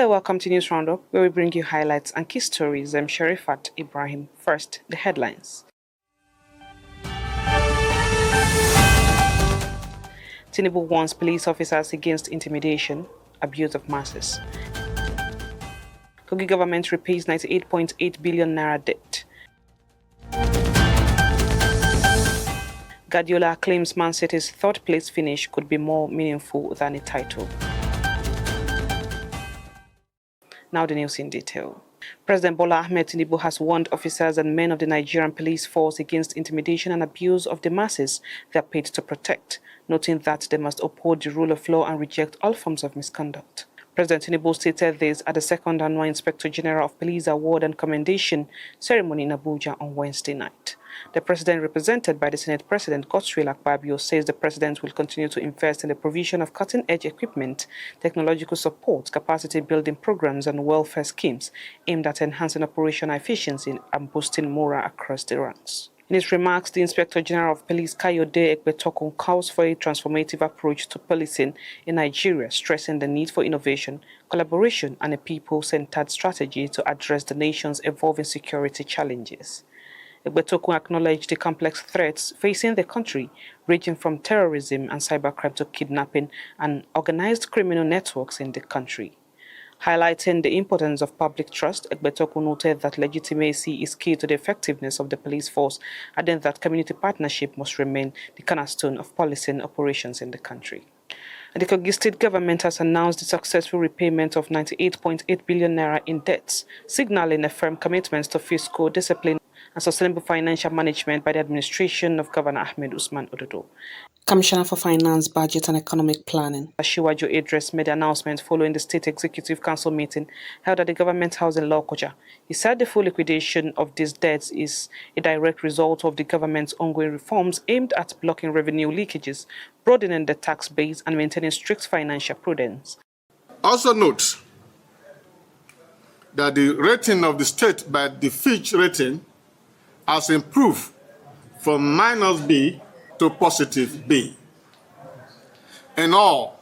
Hello, welcome to News Roundup, where we bring you highlights and key stories. I'm Sharifat Ibrahim. First, the headlines. Tinubu warns police officers against intimidation, abuse of masses. Kogi government repays 98.8 billion naira debt. Guardiola claims Man City's third place finish could be more meaningful than a title. Now the news in detail. President Bola Ahmed Tinubu has warned officers and men of the Nigerian police force against intimidation and abuse of the masses they are paid to protect, noting that they must uphold the rule of law and reject all forms of misconduct. President Tinubu stated this at the second annual Inspector General of Police Award and Commendation ceremony in Abuja on Wednesday night. The president, represented by the Senate President Godswill Akpabio, says the president will continue to invest in the provision of cutting-edge equipment, technological support, capacity-building programs, and welfare schemes aimed at enhancing operational efficiency and boosting morale across the ranks. In his remarks, the Inspector General of Police Kayode Egbetokun calls for a transformative approach to policing in Nigeria, stressing the need for innovation, collaboration, and a people-centered strategy to address the nation's evolving security challenges. Egbetokun acknowledged the complex threats facing the country, ranging from terrorism and cybercrime to kidnapping and organized criminal networks in the country. Highlighting the importance of public trust, Egbetokun noted that legitimacy is key to the effectiveness of the police force, adding that community partnership must remain the cornerstone of policing operations in the country. And the Kogi state government has announced the successful repayment of 98.8 billion naira in debts, signaling a firm commitment to fiscal discipline and sustainable financial management by the administration of Governor Ahmed Usman Ododo. Commissioner for Finance, Budget and Economic Planning, Ashiwaju Idris, made the announcement following the State Executive Council meeting held at the Government House in Lokoja. He said the full liquidation of these debts is a direct result of the government's ongoing reforms aimed at blocking revenue leakages, broadening the tax base, and maintaining strict financial prudence. Also note that the rating of the state by the Fitch rating has improved from -B to +B. In all,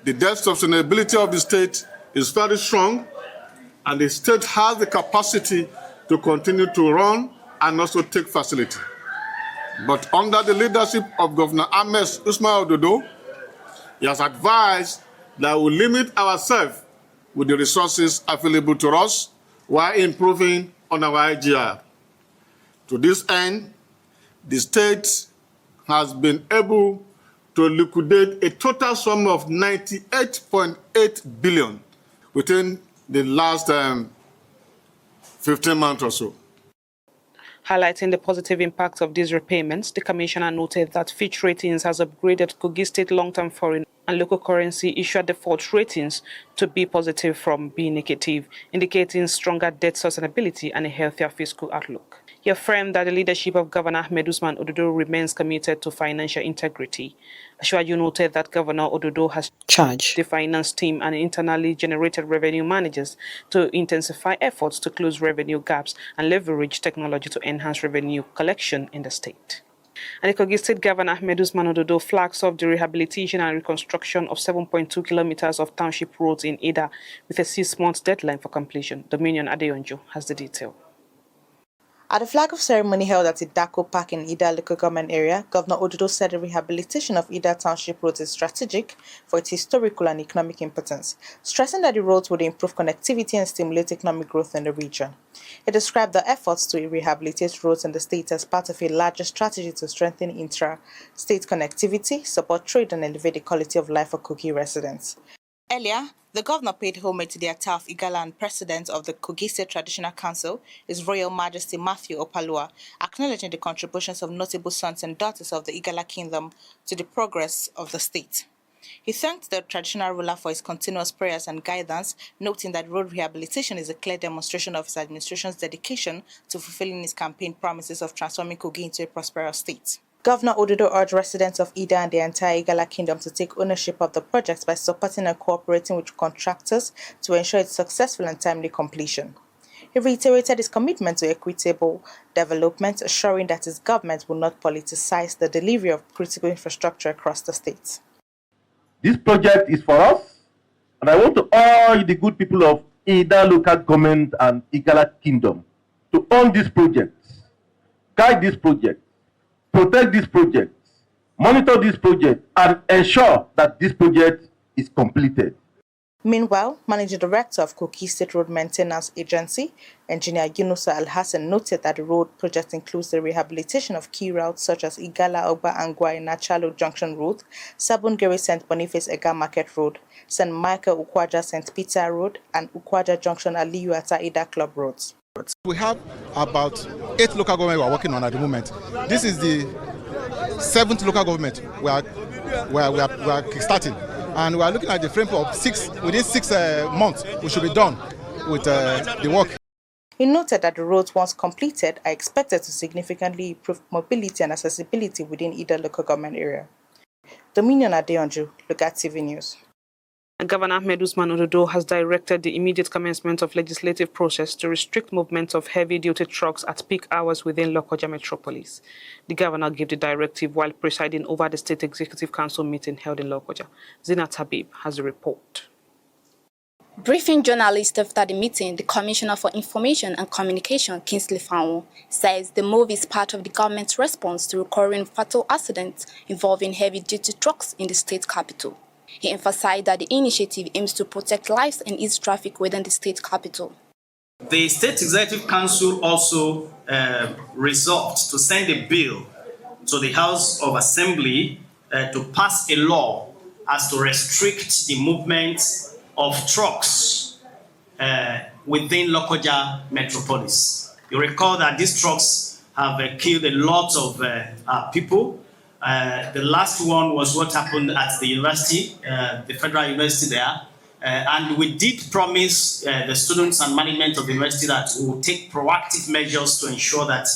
the debt sustainability of the state is very strong, and the state has the capacity to continue to run and also take facility. But under the leadership of Governor Ahmed Usman Ododo, he has advised that we limit ourselves with the resources available to us while improving on our IGR. To this end, the state has been able to liquidate a total sum of 98.8 billion within the last 15 months or so. Highlighting the positive impact of these repayments, the Commissioner noted that Fitch Ratings has upgraded Kogi State long-term foreign and local currency issuer default ratings to be positive from being negative, indicating stronger debt sustainability and a healthier fiscal outlook. He affirmed that the leadership of Governor Ahmed Usman Ododo remains committed to financial integrity. Ashiwaju noted that Governor Ododo has charged the finance team and internally generated revenue managers to intensify efforts to close revenue gaps and leverage technology to enhance revenue collection in the state. And the Kogi State Governor Ahmed Usman Ododo flags off the rehabilitation and reconstruction of 7.2 kilometers of township roads in Ida with a 6-month deadline for completion. Dominion Adeyonjo has the detail. At the flag-off ceremony held at Idako Park in Ida local government area, Governor Ododo said the rehabilitation of Ida Township roads is strategic for its historical and economic importance, stressing that the roads would improve connectivity and stimulate economic growth in the region. He described the efforts to rehabilitate roads in the state as part of a larger strategy to strengthen intra-state connectivity, support trade, and elevate the quality of life for Kogi residents. Earlier, the governor paid homage to the Ataf Igala and president of the Kogi State Traditional Council, His Royal Majesty Matthew Opalua, acknowledging the contributions of notable sons and daughters of the Igala Kingdom to the progress of the state. He thanked the traditional ruler for his continuous prayers and guidance, noting that road rehabilitation is a clear demonstration of his administration's dedication to fulfilling his campaign promises of transforming Kogi into a prosperous state. Governor Ododo urged residents of Ida and the entire Igala Kingdom to take ownership of the project by supporting and cooperating with contractors to ensure its successful and timely completion. He reiterated his commitment to equitable development, assuring that his government will not politicize the delivery of critical infrastructure across the state. This project is for us, And I want to urge the good people of Ida local government and Igala kingdom to own these projects, guide these projects, protect these projects, monitor this project, and ensure that this project is completed. Meanwhile, Managing Director of Kogi State Road Maintenance Agency, Engineer Yunusa Al-Hassan, noted that the road project includes the rehabilitation of key routes such as Igala Ogba Angwai Nachalo Junction Road, Sabungeri St. Boniface Ega Market Road, St. Michael Ukwaja St. Peter Road, and Ukwaja Junction Aliyu Ata Ida Club Roads. We have about 8 local governments we are working on at the moment. This is the 7th local government we are starting. And we are looking at the frame of within 6 months, we should be done with the work. He noted that the roads, once completed, are expected to significantly improve mobility and accessibility within either local government area. Dominion Adeonju, Lugard TV News. Governor Ahmed Usman Ododo has directed the immediate commencement of legislative process to restrict movement of heavy-duty trucks at peak hours within Lokoja metropolis. The governor gave the directive while presiding over the State Executive Council meeting held in Lokoja. Zinat Habib has the report. Briefing journalists after the meeting, the Commissioner for Information and Communication, Kingsley Fanwo, says the move is part of the government's response to recurring fatal accidents involving heavy-duty trucks in the state capital. He emphasized that the initiative aims to protect lives and ease traffic within the state capital. The State Executive Council also resolved to send a bill to the House of Assembly to pass a law as to restrict the movement of trucks within Lokoja metropolis. You recall that these trucks have killed a lot of people. The last one was what happened at the university, the Federal University there. And we did promise the students and management of the university that we will take proactive measures to ensure that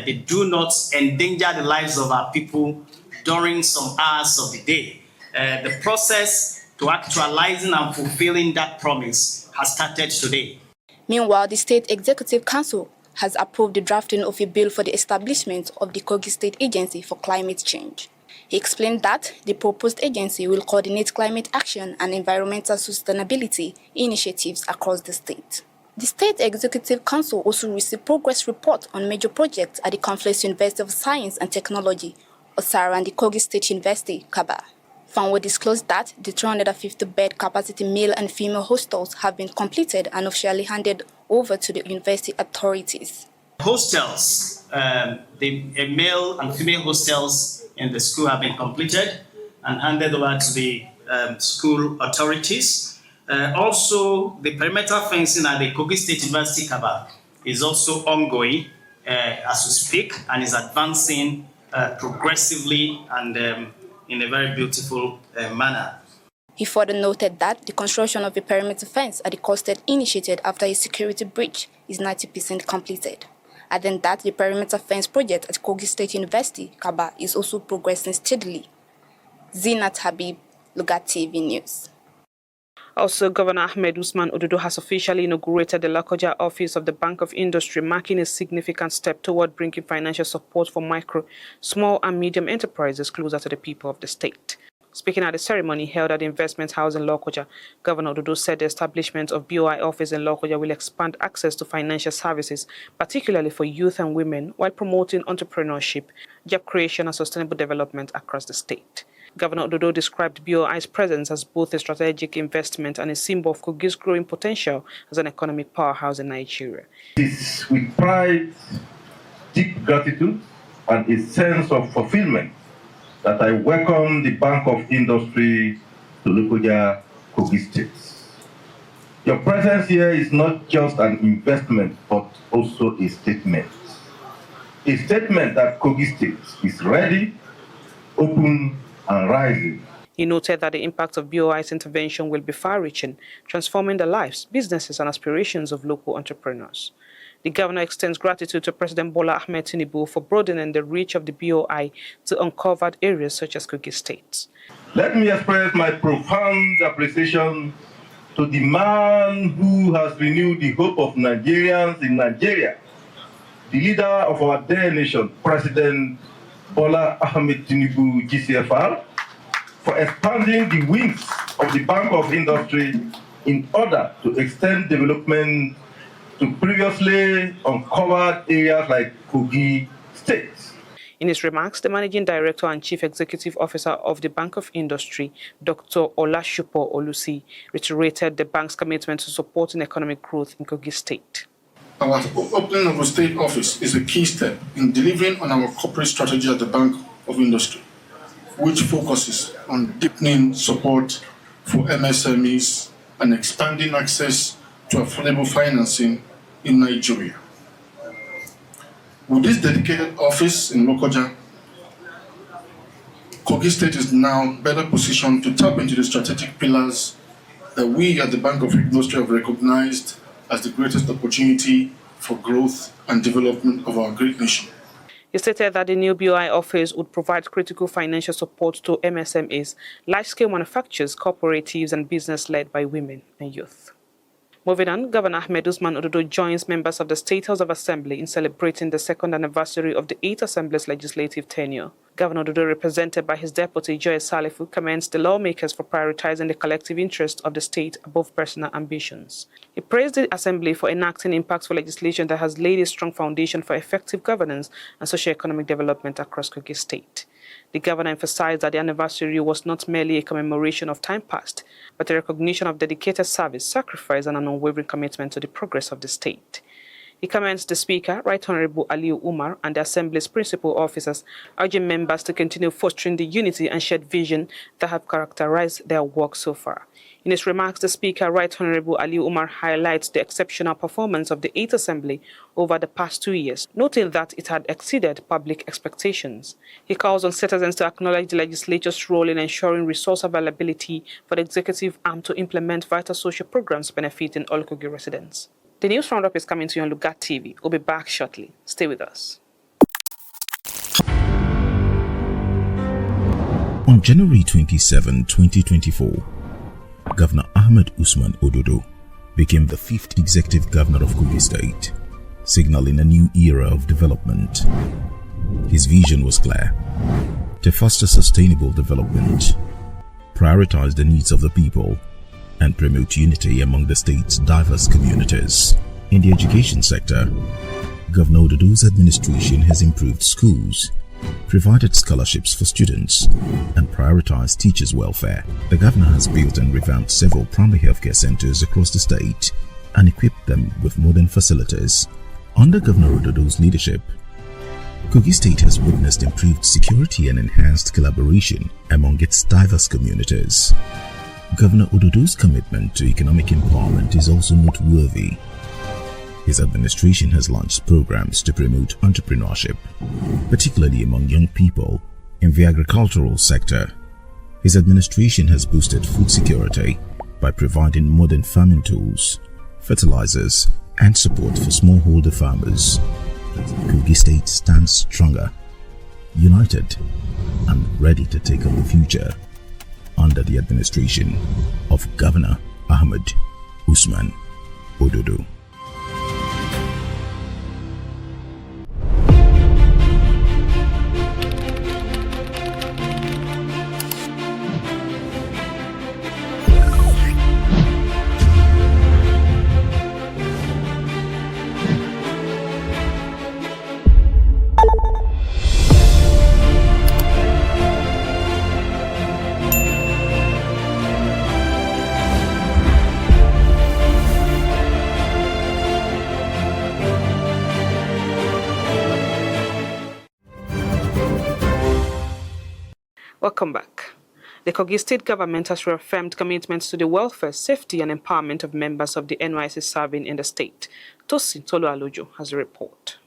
they do not endanger the lives of our people during some hours of the day. The process to actualizing and fulfilling that promise has started today. Meanwhile, the State Executive Council has approved the drafting of a bill for the establishment of the Kogi State Agency for Climate Change. He explained that the proposed agency will coordinate climate action and environmental sustainability initiatives across the state. The State Executive Council also received progress report on major projects at the Confluence University of Science and Technology, Osara, and the Kogi State University, Kaba. Fanwo disclosed that the 350-bed capacity male and female hostels have been completed and officially handed over to the university authorities. Hostels, the male and female hostels in the school have been completed and handed over to the school authorities. Also, the perimeter fencing at the Kogi State University Kaba is also ongoing as we speak and is advancing progressively and in a very beautiful manner. He further noted that the construction of a perimeter fence at the coasted initiated after a security breach is 90% completed. Adding that the perimeter fence project at Kogi State University, Kaba, is also progressing steadily. Zinat Habib, Lugard TV News. Also, Governor Ahmed Usman Ododo has officially inaugurated the Lokoja office of the Bank of Industry, marking a significant step toward bringing financial support for micro, small and medium enterprises closer to the people of the state. Speaking at the ceremony held at the Investment House in Lokoja, Governor Ododo said the establishment of BOI office in Lokoja will expand access to financial services, particularly for youth and women, while promoting entrepreneurship, job creation and sustainable development across the state. Governor Ododo described BOI's presence as both a strategic investment and a symbol of Kogi's growing potential as an economic powerhouse in Nigeria. It is with pride, deep gratitude, and a sense of fulfillment that I welcome the Bank of Industry to Lokoja, Kogi State. Your presence here is not just an investment, but also a statement. A statement that Kogi State is ready, open, and rising. He noted that the impact of BOI's intervention will be far-reaching, transforming the lives, businesses, and aspirations of local entrepreneurs. The governor extends gratitude to President Bola Ahmed Tinubu for broadening the reach of the BOI to uncovered areas such as Kogi State. Let me express my profound appreciation to the man who has renewed the hope of Nigerians in Nigeria, the leader of our dear nation, President Bola Ahmed Tinubu, GCFR, for expanding the wings of the Bank of Industry in order to extend development to previously uncovered areas like Kogi State. In his remarks, the Managing Director and Chief Executive Officer of the Bank of Industry, Dr. Olashupo Olusi, reiterated the bank's commitment to supporting economic growth in Kogi State. Our opening of a state office is a key step in delivering on our corporate strategy at the Bank of Industry, which focuses on deepening support for MSMEs and expanding access to affordable financing in Nigeria. With this dedicated office in Lokoja, Kogi State is now better positioned to tap into the strategic pillars that we at the Bank of Industry have recognized as the greatest opportunity for growth and development of our great nation. He stated that the new BOI office would provide critical financial support to MSMEs, large-scale manufacturers, cooperatives, and business led by women and youth. Moving on, Governor Ahmed Usman Ododo joins members of the State House of Assembly in celebrating the second anniversary of the 8th Assembly's legislative tenure. Governor Ododo, represented by his deputy, Joy Salifu, commends the lawmakers for prioritizing the collective interest of the state above personal ambitions. He praised the Assembly for enacting impactful legislation that has laid a strong foundation for effective governance and socio-economic development across Kogi State. The governor emphasized that the anniversary was not merely a commemoration of time past, but a recognition of dedicated service, sacrifice, and an unwavering commitment to the progress of the state. He commends the Speaker, Right Honorable Aliu Umar, and the Assembly's principal officers, urging members to continue fostering the unity and shared vision that have characterized their work so far. In his remarks, the Speaker, Right Honorable Aliu Umar, highlights the exceptional performance of the 8th Assembly over the past 2 years, noting that it had exceeded public expectations. He calls on citizens to acknowledge the legislature's role in ensuring resource availability for the executive arm to implement vital social programs benefiting all Kogi residents. The news roundup is coming to you on Lugard TV. We'll be back shortly. Stay with us. On January 27, 2024, Governor Ahmed Usman Ododo became the 5th executive governor of Kogi State, signaling a new era of development. His vision was clear: to foster sustainable development, prioritize the needs of the people, and promote unity among the state's diverse communities. In the education sector, Governor Ododo's administration has improved schools, provided scholarships for students, and prioritized teachers' welfare. The governor has built and revamped several primary healthcare centers across the state and equipped them with modern facilities. Under Governor Ododo's leadership, Kogi State has witnessed improved security and enhanced collaboration among its diverse communities. Governor Ododo's commitment to economic empowerment is also noteworthy. His administration has launched programs to promote entrepreneurship, particularly among young people in the agricultural sector. His administration has boosted food security by providing modern farming tools, fertilizers, and support for smallholder farmers. Kogi State stands stronger, united, and ready to take on the future under the administration of Governor Ahmed Usman Ododo. Welcome back. The Kogi State government has reaffirmed commitments to the welfare, safety, and empowerment of members of the NYSC serving in the state. Tosin Tolu Alojo has a report.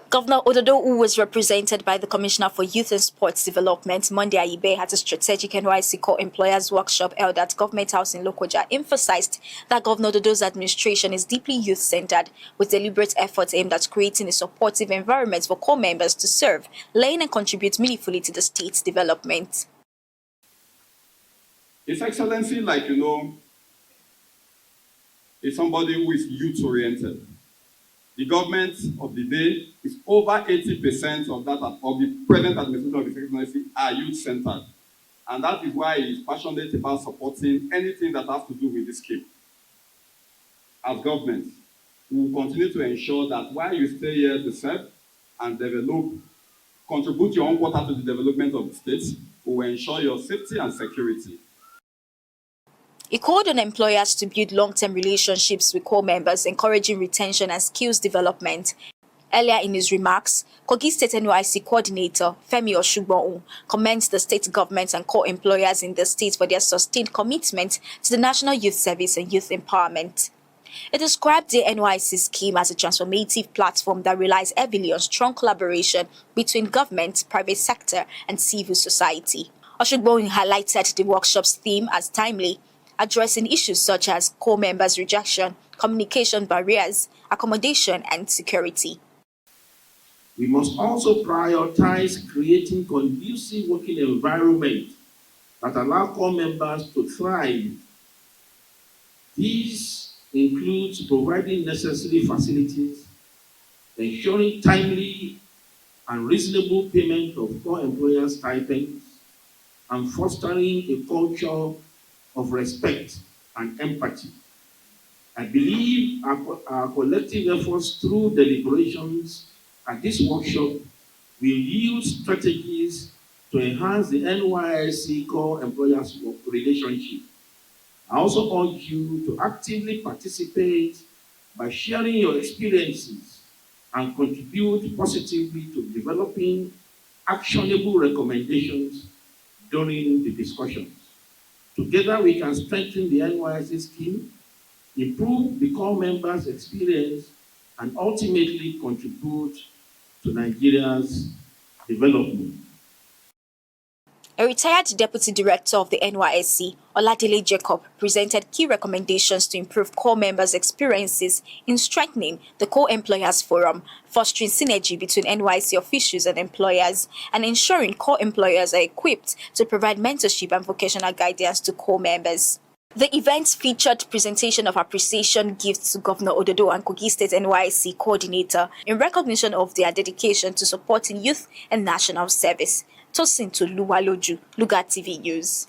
Governor Ododo, who was represented by the Commissioner for Youth and Sports Development, Monday Ayibe, at a strategic NYSC co-employers workshop held at Government House in Lokoja, emphasized that Governor Ododo's administration is deeply youth-centered, with deliberate efforts aimed at creating a supportive environment for core members to serve, learn, and contribute meaningfully to the state's development. His Excellency, like you know, is somebody who is youth-oriented. The government of the day is over 80% of that of the present administration of the Excellency are youth-centered. And that is why he is passionate about supporting anything that has to do with this scheme. As government, we will continue to ensure that while you stay here to serve and develop, contribute your own quota to the development of the state, we will ensure your safety and security. He called on employers to build long-term relationships with core members, encouraging retention and skills development. Earlier in his remarks, Kogi State NYSC Coordinator Femi Osugbon commends the state government and core employers in the state for their sustained commitment to the National Youth Service and youth empowerment. It described the NYSC scheme as a transformative platform that relies heavily on strong collaboration between government, private sector, and civil society. Osugbon highlighted the workshop's theme as timely, addressing issues such as core members' rejection, communication barriers, accommodation, and security. We must also prioritize creating conducive working environment that allow core members to thrive. These includes providing necessary facilities, ensuring timely and reasonable payment of core employers' stipends, and fostering a culture of respect and empathy. I believe our collective efforts through deliberations at this workshop will yield strategies to enhance the NYSC core employers relationship. I also urge you to actively participate by sharing your experiences and contribute positively to developing actionable recommendations during the discussions. Together, we can strengthen the NYSC scheme, improve the core members' experience, and ultimately contribute to Nigeria's development. A retired Deputy Director of the NYSC, Oladile Jacob, presented key recommendations to improve core members' experiences in strengthening the core employers forum, fostering synergy between NYSC officials and employers, and ensuring core employers are equipped to provide mentorship and vocational guidance to core members. The event featured presentation of appreciation gifts to Governor Ododo and Kogi State NYSC Coordinator in recognition of their dedication to supporting youth and national service. Tosin to Luwaloju, Lugard TV News.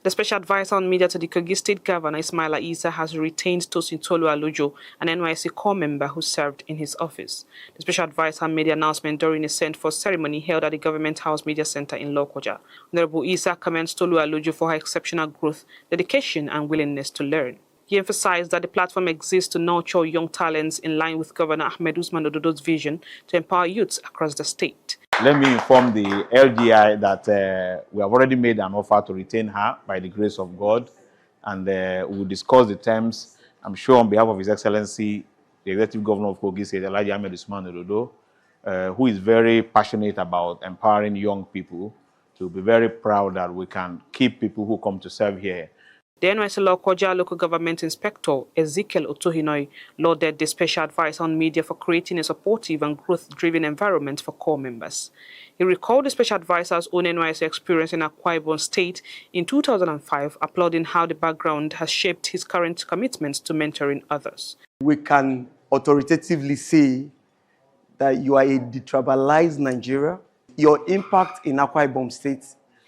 The special advisor on media to the Kogi State Governor Ismaila Isa has retained Tosin Tolu Alojo, an NYSC core member who served in his office. The special advisor made the announcement during a sent-for ceremony held at the Government House Media Center in Lokoja. Honorable Isa commends Tolu Alojo for her exceptional growth, dedication, and willingness to learn. He emphasized that the platform exists to nurture young talents in line with Governor Ahmed Usman Ododo's vision to empower youths across the state. Let me inform the LGI that we have already made an offer to retain her by the grace of God, and we will discuss the terms. I'm sure on behalf of His Excellency, the Executive Governor of Kogi State, Alhaji Ahmed Usman Ododo, who is very passionate about empowering young people, to be very proud that we can keep people who come to serve here. The NYSC Lokoja Local Government Inspector Ezekiel Otohinoi lauded the special advisor on media for creating a supportive and growth-driven environment for core members. He recalled the special advisor's own NYSC experience in Akwa Ibom State in 2005, applauding how the background has shaped his current commitment to mentoring others. We can authoritatively say that you are a detribalized Nigeria. Your impact in Akwa Ibom State,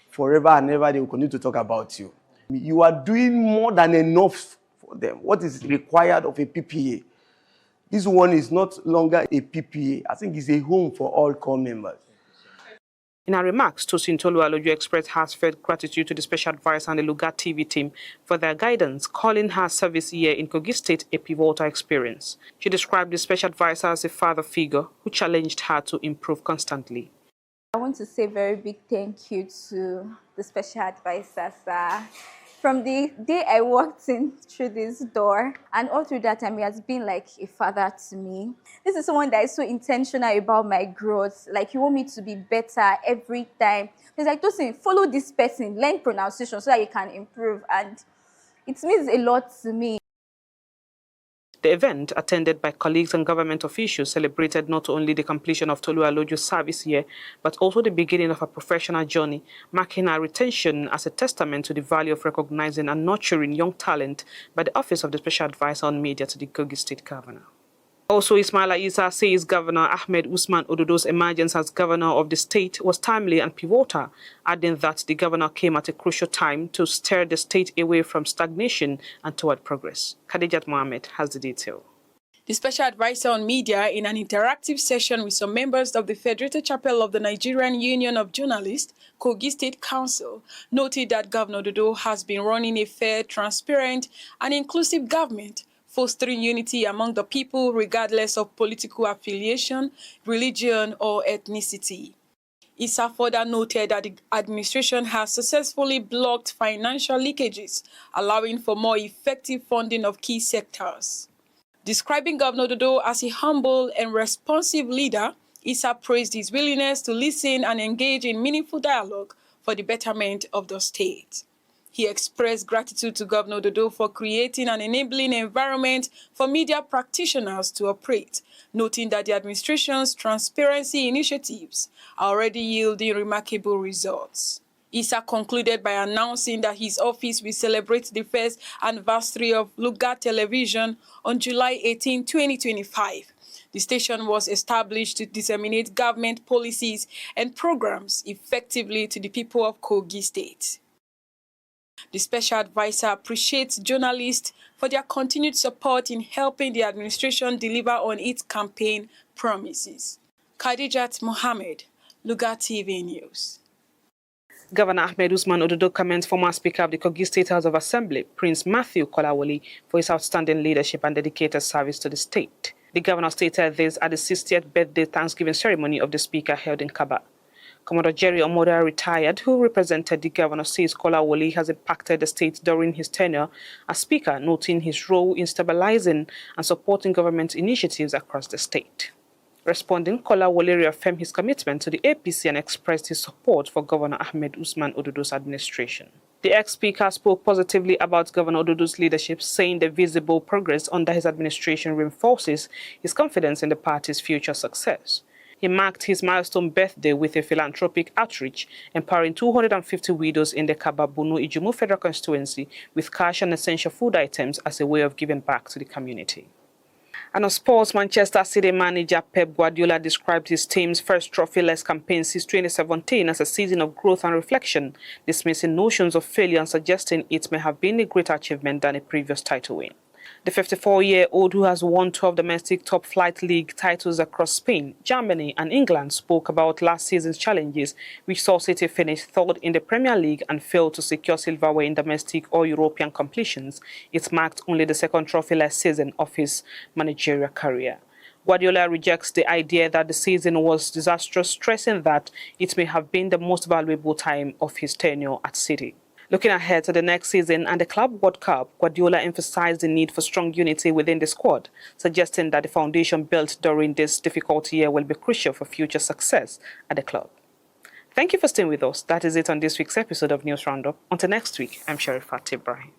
forever and ever, they will continue to talk about you. You are doing more than enough for them. What is required of a PPA? This one is not longer a PPA. I think it's a home for all core members. In her remarks, Tosin Tolu Alojo expressed heartfelt gratitude to the special advisor and the Lugard TV team for their guidance, calling her service year in Kogi State a pivotal experience. She described the special advisor as a father figure who challenged her to improve constantly. I want to say a very big thank you to the special advisor, sir. From the day I walked in through this door, and all through that time, he has been like a father to me. This is someone that is so intentional about my growth. Like, you want me to be better every time. He's like, Tosin, follow this person, learn pronunciation so that you can improve. And it means a lot to me. The event, attended by colleagues and government officials, celebrated not only the completion of Tolu Alojo's service year, but also the beginning of her professional journey, marking her retention as a testament to the value of recognizing and nurturing young talent by the Office of the Special Advisor on Media to the Kogi State Governor. Also, Ismaila Issa says Governor Ahmed Usman Ododo's emergence as governor of the state was timely and pivotal, adding that the governor came at a crucial time to steer the state away from stagnation and toward progress. Khadijat Mohammed has the detail. The special advisor on media, in an interactive session with some members of the Federated Chapel of the Nigerian Union of Journalists, Kogi State Council, noted that Governor Ododo has been running a fair, transparent, and inclusive government, fostering unity among the people regardless of political affiliation, religion, or ethnicity. Issa further noted that the administration has successfully blocked financial leakages, allowing for more effective funding of key sectors. Describing Governor Ododo as a humble and responsive leader, Issa praised his willingness to listen and engage in meaningful dialogue for the betterment of the state. He expressed gratitude to Governor Ododo for creating an enabling environment for media practitioners to operate, noting that the administration's transparency initiatives are already yielding remarkable results. Issa concluded by announcing that his office will celebrate the first anniversary of Lugard television on July 18, 2025. The station was established to disseminate government policies and programs effectively to the people of Kogi State. The special advisor appreciates journalists for their continued support in helping the administration deliver on its campaign promises. Khadijat Mohammed, Lugard TV News. Governor Ahmed Usman Ododo commends former Speaker of the Kogi State House of Assembly, Prince Matthew Kolawole, for his outstanding leadership and dedicated service to the state. The governor stated this at the 60th birthday Thanksgiving ceremony of the Speaker held in Kaba. Commodore Jerry Omoda, retired, who represented the governor, says Kolawole has impacted the state during his tenure as Speaker, noting his role in stabilizing and supporting government initiatives across the state. Responding, Kolawole reaffirmed his commitment to the APC and expressed his support for Governor Ahmed Usman Ododo's administration. The ex-speaker spoke positively about Governor Ododo's leadership, saying the visible progress under his administration reinforces his confidence in the party's future success. He marked his milestone birthday with a philanthropic outreach, empowering 250 widows in the Kababunu Ijumu Federal Constituency with cash and essential food items as a way of giving back to the community. And on sports, Manchester City manager Pep Guardiola described his team's first trophyless campaign since 2017 as a season of growth and reflection, dismissing notions of failure and suggesting it may have been a greater achievement than a previous title win. The 54-year-old, who has won 12 domestic top-flight league titles across Spain, Germany and England, spoke about last season's challenges, which saw City finish third in the Premier League and failed to secure silverware in domestic or European competitions. It marked only the second trophyless season of his managerial career. Guardiola rejects the idea that the season was disastrous, stressing that it may have been the most valuable time of his tenure at City. Looking ahead to the next season and the Club World Cup, Guardiola emphasized the need for strong unity within the squad, suggesting that the foundation built during this difficult year will be crucial for future success at the club. Thank you for staying with us. That is it on this week's episode of News Roundup. Until next week, I'm Sharifat Ibrahim.